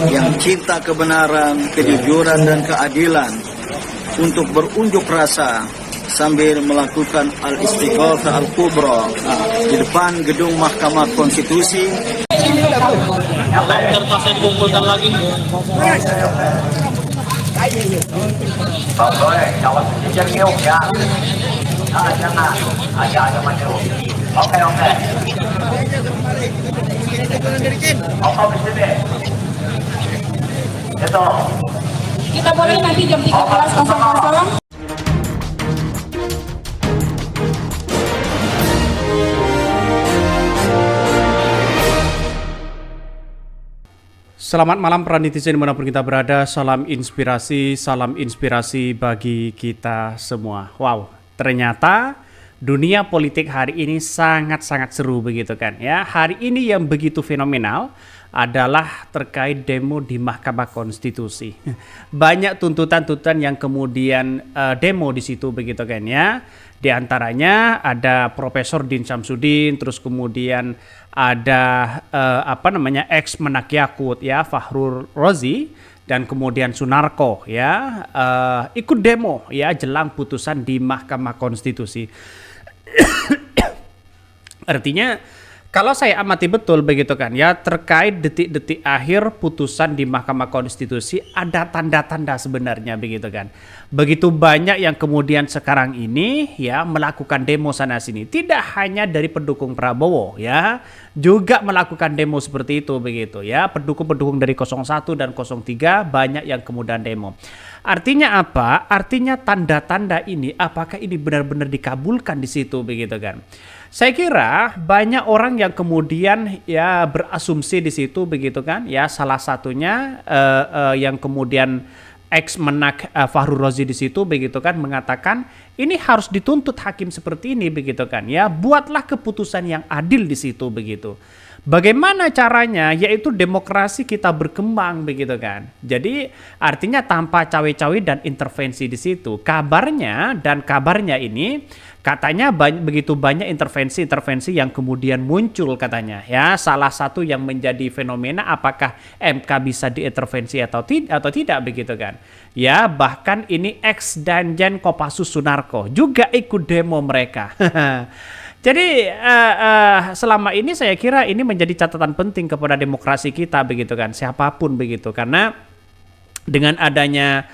yang cinta kebenaran, kejujuran, dan keadilan untuk berunjuk rasa sambil melakukan al-istighfatsah al-kubra di depan gedung Mahkamah Konstitusi. Kertasnya dikumpulkan lagi. Boleh, kalau sejajar nyuk ya. Jangan, ada maju. Oke. Oke, itu. Kita boleh nanti jam 13.00. Selamat malam para netizen dimanapun kita berada, salam inspirasi bagi kita semua. Wow, ternyata dunia politik hari ini sangat-sangat seru begitu kan ya. Hari ini yang begitu fenomenal adalah terkait demo di Mahkamah Konstitusi. Banyak tuntutan-tuntutan yang kemudian demo di situ begitu kan ya. Di antaranya ada Profesor Din Syamsuddin, terus kemudian ada ex Menak Yakut ya Fahrur Razi, dan kemudian Sunarko ya ikut demo ya jelang putusan di Mahkamah Konstitusi. Artinya kalau saya amati betul begitu kan ya, terkait detik-detik akhir putusan di Mahkamah Konstitusi ada tanda-tanda sebenarnya begitu kan. Begitu banyak yang kemudian sekarang ini ya melakukan demo sana sini. Tidak hanya dari pendukung Prabowo ya, juga melakukan demo seperti itu begitu ya. Pendukung-pendukung dari 01 dan 03 banyak yang kemudian demo. Artinya apa? Artinya tanda-tanda ini apakah ini benar-benar dikabulkan di situ begitu kan. Saya kira banyak orang yang kemudian ya berasumsi di situ begitu kan ya, salah satunya yang kemudian ex Menak Fahrur Razi di situ begitu kan mengatakan ini harus dituntut hakim seperti ini begitu kan ya, buatlah keputusan yang adil di situ begitu. Bagaimana caranya? Yaitu demokrasi kita berkembang begitu kan. Jadi artinya tanpa cawe-cawe dan intervensi di situ. Kabarnya ini katanya begitu banyak intervensi yang kemudian muncul katanya ya. Salah satu yang menjadi fenomena apakah MK bisa diintervensi atau tidak begitu kan. Ya bahkan ini ex Danjen Kopassus Sunarko juga ikut demo mereka. Jadi selama ini saya kira ini menjadi catatan penting kepada demokrasi kita begitu kan, siapapun begitu, karena dengan adanya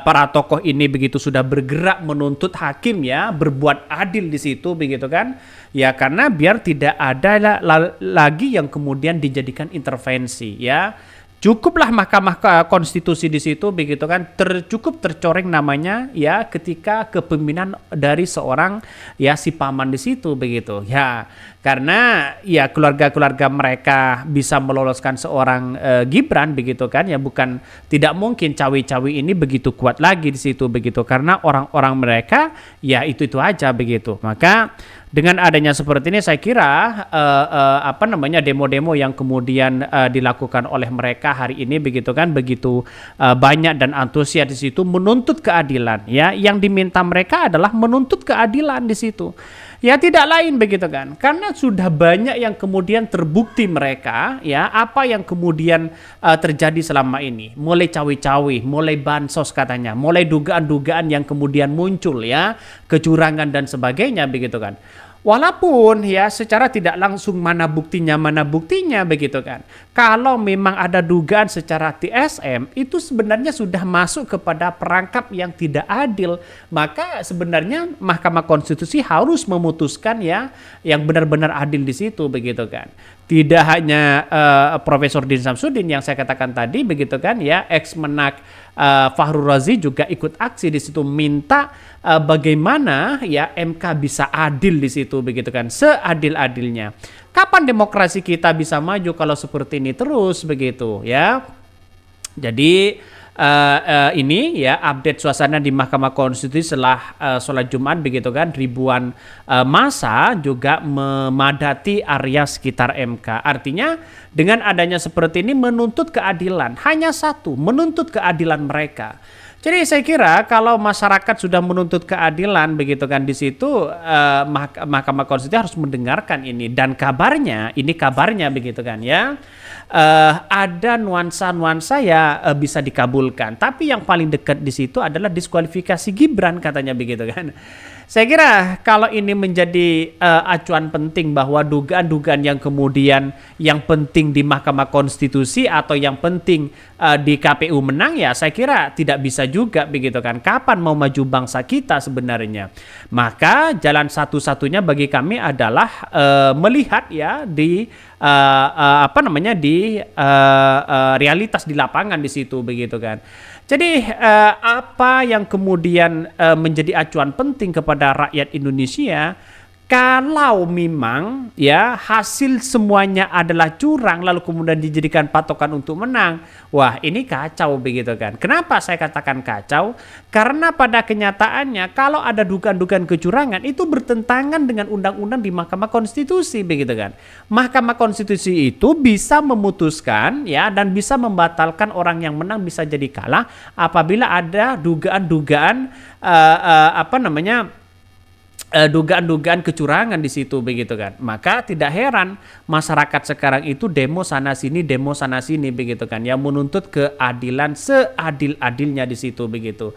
para tokoh ini begitu sudah bergerak menuntut hakim ya berbuat adil di situ begitu kan ya, karena biar tidak ada lagi yang kemudian dijadikan intervensi ya. Cukuplah Mahkamah Konstitusi di situ begitu kan cukup tercoreng namanya ya ketika kepemimpinan dari seorang ya si paman di situ begitu ya, karena ya keluarga mereka bisa meloloskan seorang Gibran begitu kan ya, bukan tidak mungkin cawe-cawe ini begitu kuat lagi di situ begitu, karena orang-orang mereka ya itu aja begitu. Maka dengan adanya seperti ini saya kira demo-demo yang kemudian dilakukan oleh mereka hari ini begitu kan begitu banyak dan antusias di situ menuntut keadilan ya. Yang diminta mereka adalah menuntut keadilan di situ. Ya tidak lain begitu kan, karena sudah banyak yang kemudian terbukti mereka ya apa yang kemudian terjadi selama ini, mulai cawe-cawe, mulai bansos katanya, mulai dugaan-dugaan yang kemudian muncul ya, kecurangan dan sebagainya begitu kan. Walaupun ya secara tidak langsung mana buktinya begitu kan. Kalau memang ada dugaan secara TSM itu sebenarnya sudah masuk kepada perangkap yang tidak adil, maka sebenarnya Mahkamah Konstitusi harus memutuskan ya yang benar-benar adil di situ begitu kan. Tidak hanya Profesor Din Syamsuddin yang saya katakan tadi begitu kan ya, ex Menak Fahrur Razi juga ikut aksi di situ minta bagaimana ya MK bisa adil di situ begitu kan, seadil-adilnya. Kapan demokrasi kita bisa maju kalau seperti ini terus begitu ya. Jadi ini ya update suasana di Mahkamah Konstitusi setelah sholat Jumat begitu kan, ribuan massa juga memadati area sekitar MK. Artinya dengan adanya seperti ini menuntut keadilan, hanya satu, menuntut keadilan mereka. Jadi saya kira kalau masyarakat sudah menuntut keadilan begitu kan, di situ Mahkamah Konstitusi harus mendengarkan ini, dan kabarnya begitu kan ya, ada nuansa-nuansa ya bisa dikabulkan, tapi yang paling dekat di situ adalah diskualifikasi Gibran katanya begitu kan. Saya kira kalau ini menjadi acuan penting bahwa dugaan-dugaan yang kemudian yang penting di Mahkamah Konstitusi atau yang penting di KPU menang, ya saya kira tidak bisa juga begitu kan. Kapan mau maju bangsa kita sebenarnya? Maka jalan satu-satunya bagi kami adalah melihat ya di realitas di lapangan di situ begitu kan. Jadi apa yang kemudian menjadi acuan penting kepada rakyat Indonesia, kalau memang ya hasil semuanya adalah curang lalu kemudian dijadikan patokan untuk menang, wah ini kacau begitu kan. Kenapa saya katakan kacau? Karena pada kenyataannya kalau ada dugaan-dugaan kecurangan itu bertentangan dengan undang-undang di Mahkamah Konstitusi begitu kan. Mahkamah Konstitusi itu bisa memutuskan ya dan bisa membatalkan orang yang menang bisa jadi kalah apabila ada dugaan-dugaan dugaan-dugaan kecurangan di situ begitu kan. Maka tidak heran masyarakat sekarang itu demo sana sini begitu kan, yang menuntut keadilan seadil-adilnya di situ begitu.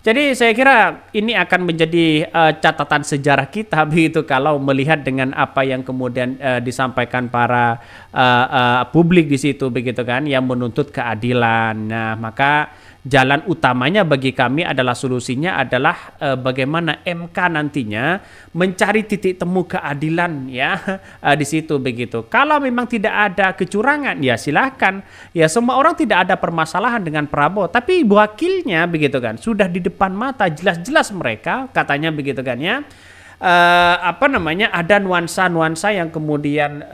Jadi saya kira ini akan menjadi catatan sejarah kita begitu kalau melihat dengan apa yang kemudian disampaikan para publik di situ begitu kan, yang menuntut keadilan. Nah, maka jalan utamanya bagi kami adalah solusinya adalah bagaimana MK nantinya mencari titik temu keadilan ya di situ begitu. Kalau memang tidak ada kecurangan ya silahkan ya, semua orang tidak ada permasalahan dengan Prabowo, tapi wakilnya begitu kan sudah di depan mata jelas-jelas mereka katanya begitu kan ya. Ada nuansa-nuansa yang kemudian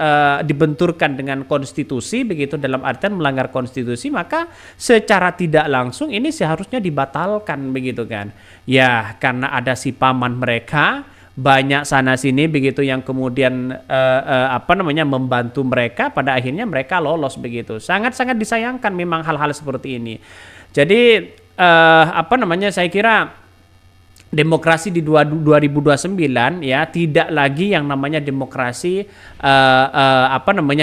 dibenturkan dengan konstitusi begitu, dalam artian melanggar konstitusi, maka secara tidak langsung ini seharusnya dibatalkan begitu kan ya, karena ada si paman mereka banyak sana sini begitu yang kemudian membantu mereka, pada akhirnya mereka lolos begitu. Sangat-sangat disayangkan memang hal-hal seperti ini. Jadi saya kira demokrasi di 2029 ya tidak lagi yang namanya demokrasi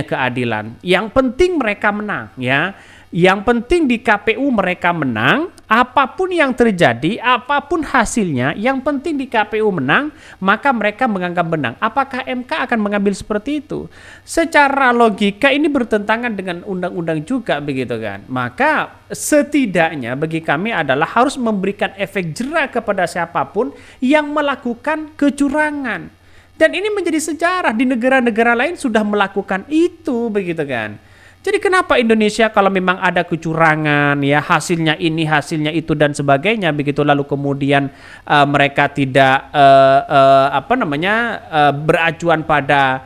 keadilan. Yang penting mereka menang ya. Yang penting di KPU mereka menang, apapun yang terjadi, apapun hasilnya, yang penting di KPU menang, maka mereka menganggap menang. Apakah MK akan mengambil seperti itu? Secara logika ini bertentangan dengan undang-undang juga begitu kan. Maka setidaknya bagi kami adalah harus memberikan efek jera kepada siapapun yang melakukan kecurangan. Dan ini menjadi sejarah, di negara-negara lain sudah melakukan itu begitu kan. Jadi kenapa Indonesia kalau memang ada kecurangan ya, hasilnya ini, hasilnya itu dan sebagainya begitu, lalu kemudian mereka tidak beracuan pada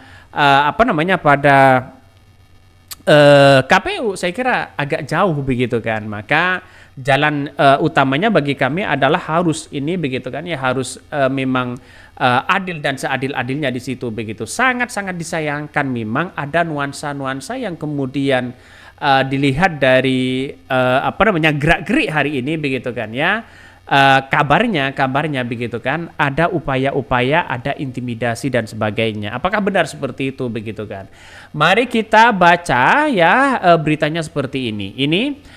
KPU, saya kira agak jauh begitu kan. Maka jalan utamanya bagi kami adalah harus ini begitu kan ya, harus memang adil dan seadil-adilnya di situ begitu. Sangat-sangat disayangkan memang ada nuansa-nuansa yang kemudian dilihat dari gerak-gerik hari ini begitu kan ya. Kabarnya begitu kan, ada upaya-upaya, ada intimidasi dan sebagainya. Apakah benar seperti itu begitu kan? Mari kita baca ya beritanya seperti ini. Ini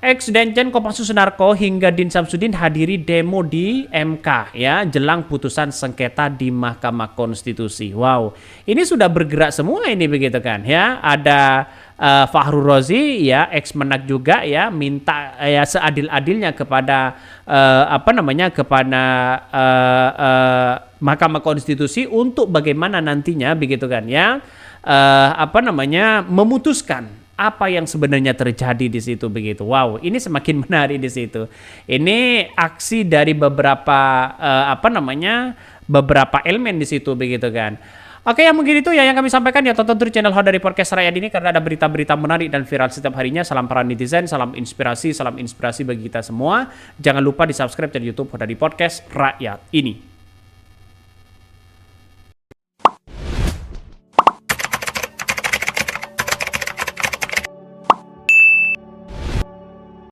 Ex-Danjen Kopassus Sunarko hingga Din Samsudin hadiri demo di MK ya jelang putusan sengketa di Mahkamah Konstitusi. Wow, ini sudah bergerak semua ini begitu kan ya. Ada Fahrul Razi ya, ex-Menak juga ya, minta ya seadil-adilnya kepada Mahkamah Konstitusi untuk bagaimana nantinya begitu kan ya memutuskan apa yang sebenarnya terjadi di situ begitu. Wow, ini semakin menarik di situ. Ini aksi dari beberapa beberapa elemen di situ begitu kan. Oke, yang mungkin itu ya yang kami sampaikan ya. Tonton terus channel Hodari Podcast Rakyat ini karena ada berita-berita menarik dan viral setiap harinya. Salam para netizen, salam inspirasi bagi kita semua. Jangan lupa di subscribe channel YouTube Hodari Podcast Rakyat ini.